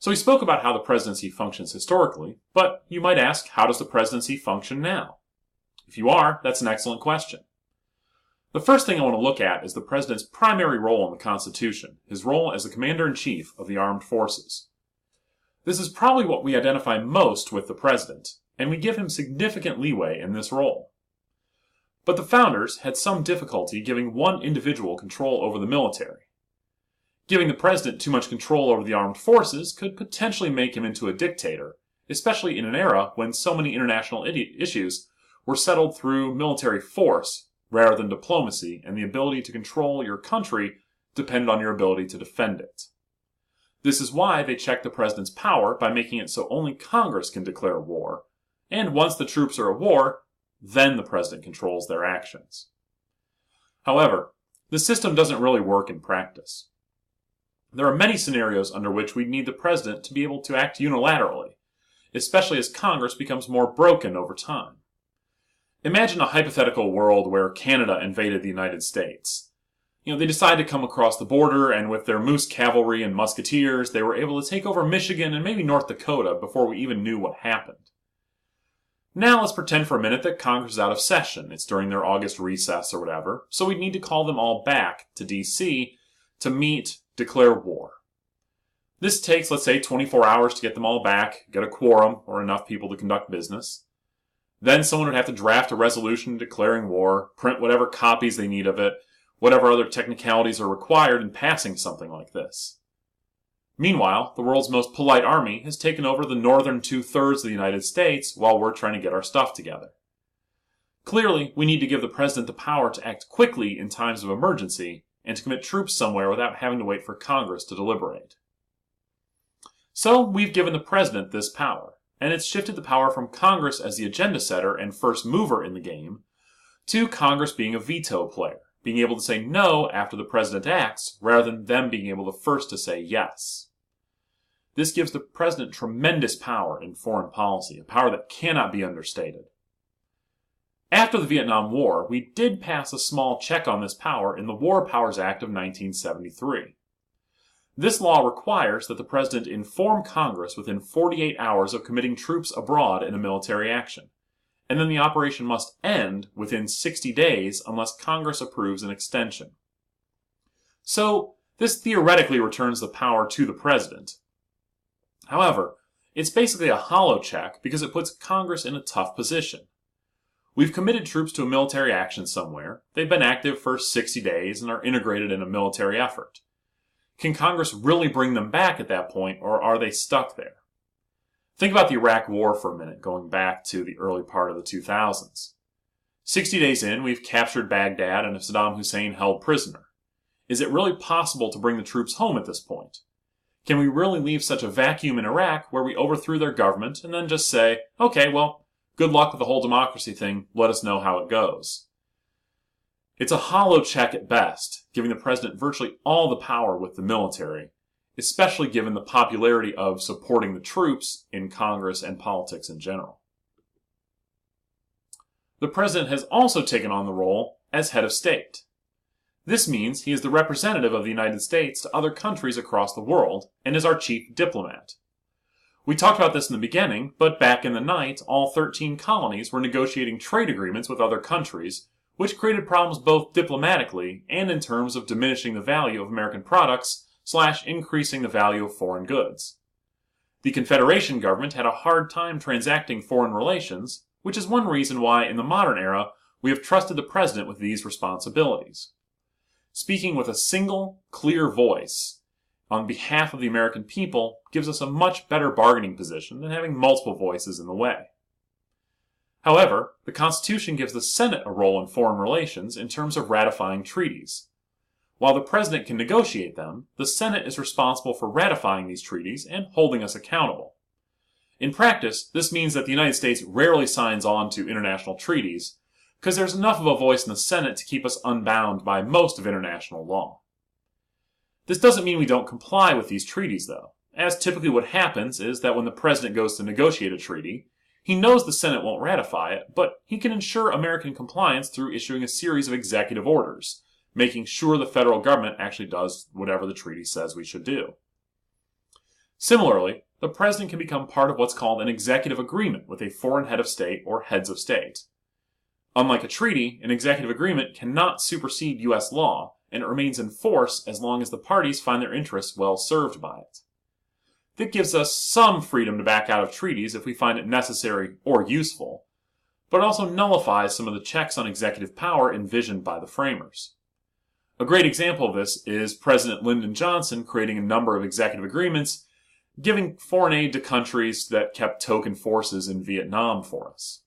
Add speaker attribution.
Speaker 1: So we spoke about how the presidency functions historically, but you might ask, how does the presidency function now? If you are, that's an excellent question. The first thing I want to look at is the president's primary role in the Constitution, his role as the commander-in-chief of the armed forces. This is probably what we identify most with the president, and we give him significant leeway in this role. But the founders had some difficulty giving one individual control over the military. Giving the president too much control over the armed forces could potentially make him into a dictator, especially in an era when so many international issues were settled through military force rather than diplomacy, and the ability to control your country depended on your ability to defend it. This is why they check the president's power by making it so only Congress can declare war, and once the troops are at war, then the president controls their actions. However, the system doesn't really work in practice. There are many scenarios under which we need the president to be able to act unilaterally, especially as Congress becomes more broken over time. Imagine a hypothetical world where Canada invaded the United States. They decided to come across the border, and with their moose cavalry and musketeers, they were able to take over Michigan and maybe North Dakota before we even knew what happened. Now let's pretend for a minute that Congress is out of session. It's during their August recess or whatever, so we'd need to call them all back to D.C. to meet, declare war. This takes, let's say, 24 hours to get them all back, get a quorum, or enough people to conduct business. Then someone would have to draft a resolution declaring war, print whatever copies they need of it, whatever other technicalities are required in passing something like this. Meanwhile, the world's most polite army has taken over the northern 2/3 of the United States while we're trying to get our stuff together. Clearly, we need to give the president the power to act quickly in times of emergency and to commit troops somewhere without having to wait for Congress to deliberate. So, we've given the president this power, and it's shifted the power from Congress as the agenda setter and first mover in the game to Congress being a veto player, being able to say no after the president acts rather than them being able to first to say yes. This gives the president tremendous power in foreign policy, a power that cannot be understated. After the Vietnam War, we did pass a small check on this power in the War Powers Act of 1973. This law requires that the president inform Congress within 48 hours of committing troops abroad in a military action, and then the operation must end within 60 days unless Congress approves an extension. So, this theoretically returns the power to the president. However, it's basically a hollow check because it puts Congress in a tough position. We've committed troops to a military action somewhere, they've been active for 60 days and are integrated in a military effort. Can Congress really bring them back at that point, or are they stuck there? Think about the Iraq War for a minute, going back to the early part of the 2000s. 60 days in, we've captured Baghdad and Saddam Hussein held prisoner. Is it really possible to bring the troops home at this point? Can we really leave such a vacuum in Iraq where we overthrew their government and then just say, okay, well, good luck with the whole democracy thing, let us know how it goes? It's a hollow check at best, giving the president virtually all the power with the military, especially given the popularity of supporting the troops in Congress and politics in general. The president has also taken on the role as head of state. This means he is the representative of the United States to other countries across the world and is our chief diplomat. We talked about this in the beginning, but back in the night, all 13 colonies were negotiating trade agreements with other countries, which created problems both diplomatically and in terms of diminishing the value of American products / increasing the value of foreign goods. The Confederation government had a hard time transacting foreign relations, which is one reason why in the modern era we have trusted the president with these responsibilities. Speaking with a single, clear voice on behalf of the American people gives us a much better bargaining position than having multiple voices in the way. However, the Constitution gives the Senate a role in foreign relations in terms of ratifying treaties. While the President can negotiate them, the Senate is responsible for ratifying these treaties and holding us accountable. In practice, this means that the United States rarely signs on to international treaties, because there's enough of a voice in the Senate to keep us unbound by most of international law. This doesn't mean we don't comply with these treaties, though, as typically what happens is that when the President goes to negotiate a treaty, he knows the Senate won't ratify it, but he can ensure American compliance through issuing a series of executive orders, making sure the federal government actually does whatever the treaty says we should do. Similarly, the president can become part of what's called an executive agreement with a foreign head of state or heads of state. Unlike a treaty, an executive agreement cannot supersede U.S. law, and it remains in force as long as the parties find their interests well served by it. That gives us some freedom to back out of treaties if we find it necessary or useful, but it also nullifies some of the checks on executive power envisioned by the framers. A great example of this is President Lyndon Johnson creating a number of executive agreements giving foreign aid to countries that kept token forces in Vietnam for us.